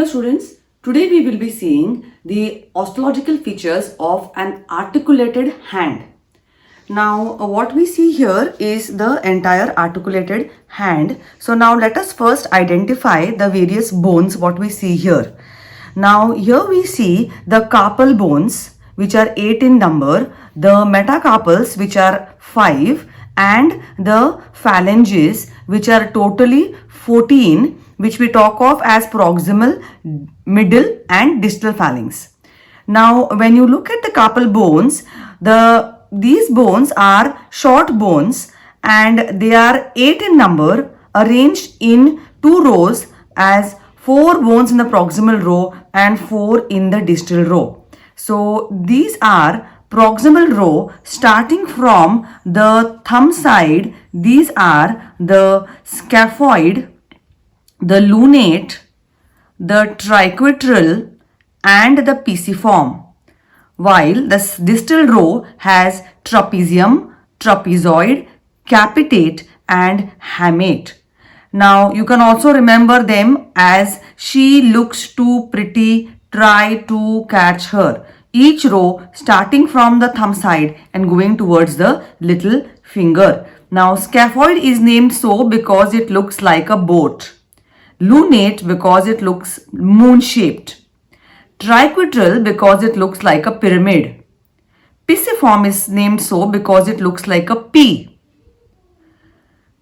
Hello students, today we will be seeing the osteological features of an articulated hand. Now what we see here is the entire articulated hand. So now let us first identify the various bones what we see here. Now here we see the carpal bones which are 8 in number, the metacarpals which are 5 and the phalanges which are totally 14, which we talk of as proximal, middle and distal phalanx. Now when you look at the carpal bones, these bones are short bones and they are 8 in number, arranged in 2 rows as 4 bones in the proximal row and 4 in the distal row. So these are proximal row starting from the thumb side. These are the scaphoid, the lunate, the triquetral and the pisiform, while the distal row has trapezium, trapezoid, capitate and hamate. Now you can also remember them as she looks too pretty, try to catch her. Each row starting from the thumb side and going towards the little finger. Now scaphoid is named so because it looks like a boat. Lunate because it looks moon-shaped. Triquetral because it looks like a pyramid. Pisiform is named so because it looks like a P.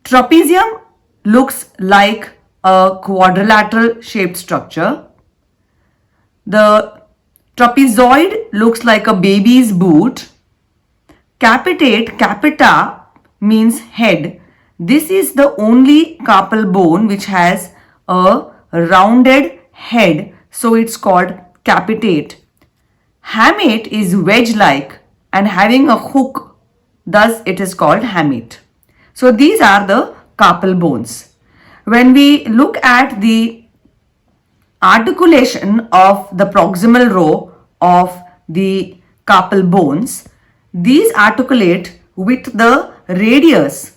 Trapezium looks like a quadrilateral shaped structure. The trapezoid looks like a baby's boot. Capitate, capita means head. This is the only carpal bone which has a rounded head, so it's called capitate. Hamate is wedge-like and having a hook, thus it is called hamate. So these are the carpal bones. When we look at the articulation of the proximal row of the carpal bones, these articulate with the radius,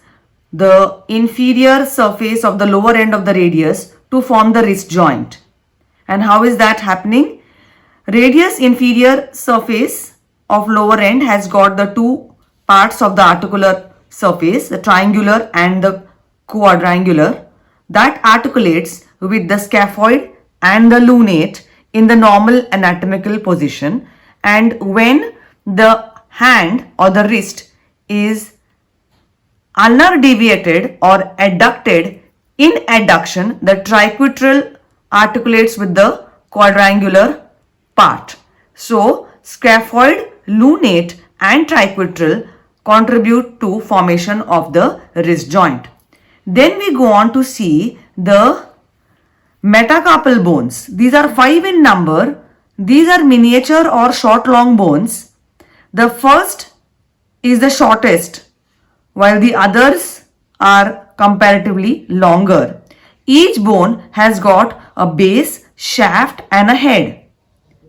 the inferior surface of the lower end of the radius, to form the wrist joint. And how is that happening? Radius inferior surface of lower end has got the two parts of the articular surface, the triangular and the quadrangular, that articulates with the scaphoid and the lunate in the normal anatomical position. And when the hand or the wrist is ulnar deviated or adducted, in adduction, the triquetral articulates with the quadrangular part. So, scaphoid, lunate and triquetral contribute to formation of the wrist joint. Then we go on to see the metacarpal bones. These are 5 in number. These are miniature or short long bones. The first is the shortest, while the others are comparatively longer. Each bone has got a base, shaft and a head.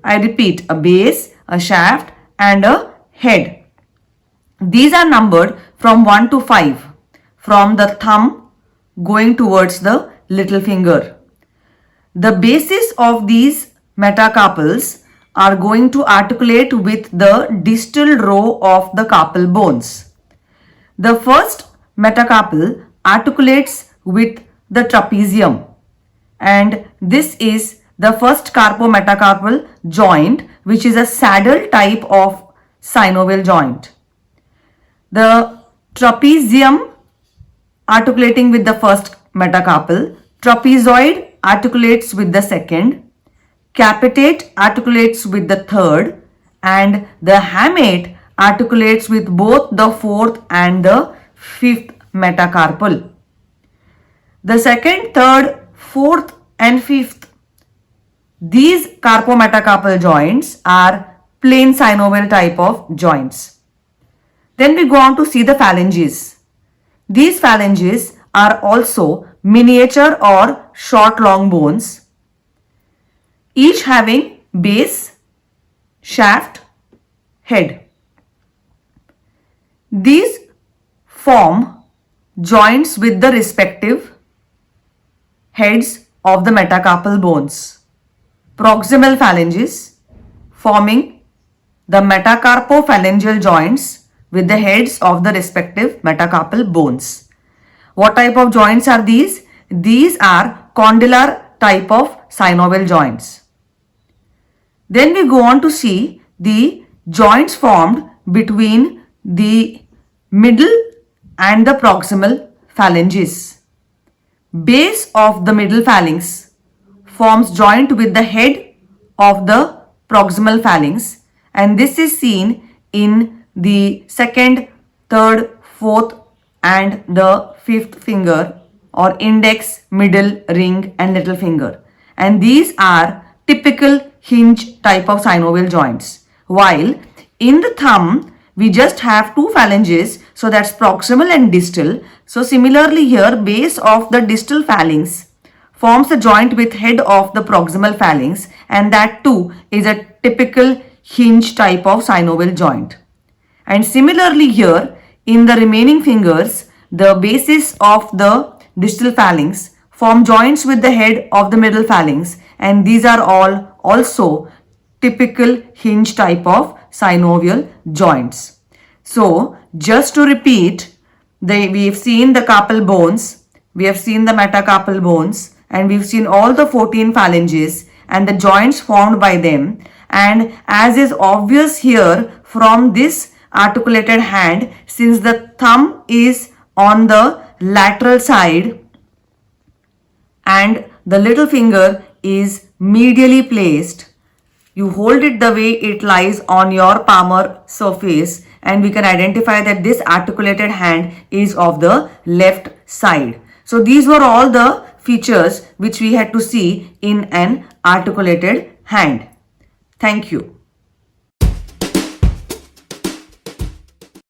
I repeat, a base, a shaft and a head. These are numbered from 1 to 5, from the thumb going towards the little finger. The bases of these metacarpals are going to articulate with the distal row of the carpal bones. The first metacarpal articulates with the trapezium, and this is the first carpometacarpal joint, which is a saddle type of synovial joint. The trapezium articulating with the first metacarpal, trapezoid articulates with the second, capitate articulates with the third, and the hamate articulates with both the fourth and the fifth metacarpal. The second, third, fourth and fifth, these carpometacarpal joints are plain synovial type of joints. Then we go on to see the phalanges. These phalanges are also miniature or short long bones, each having base, shaft, head. These form joints with the respective heads of the metacarpal bones. proximal phalanges forming the metacarpophalangeal joints with the heads of the respective metacarpal bones. What type of joints are these? These are condylar type of synovial joints. Then we go on to see the joints formed between the middle and the proximal phalanges. Base of the middle phalanx forms joint with the head of the proximal phalanx, and this is seen in the second, third, fourth and the fifth finger or index, middle, ring and little finger, and these are typical hinge type of synovial joints, while in the thumb we just have two phalanges, so that's proximal and distal. So similarly here, base of the distal phalanx forms a joint with head of the proximal phalanx, and that too is a typical hinge type of synovial joint. And similarly here, in the remaining fingers, the bases of the distal phalanx form joints with the head of the middle phalanx, and these are all also typical hinge type of synovial joints. So just to repeat, we've seen the carpal bones, we have seen the metacarpal bones, and we've seen all the 14 phalanges and the joints formed by them. And as is obvious here from this articulated hand, since the thumb is on the lateral side and the little finger is medially placed, you hold it the way it lies on your palmar surface, and we can identify that this articulated hand is of the left side. So these were all the features which we had to see in an articulated hand. Thank you.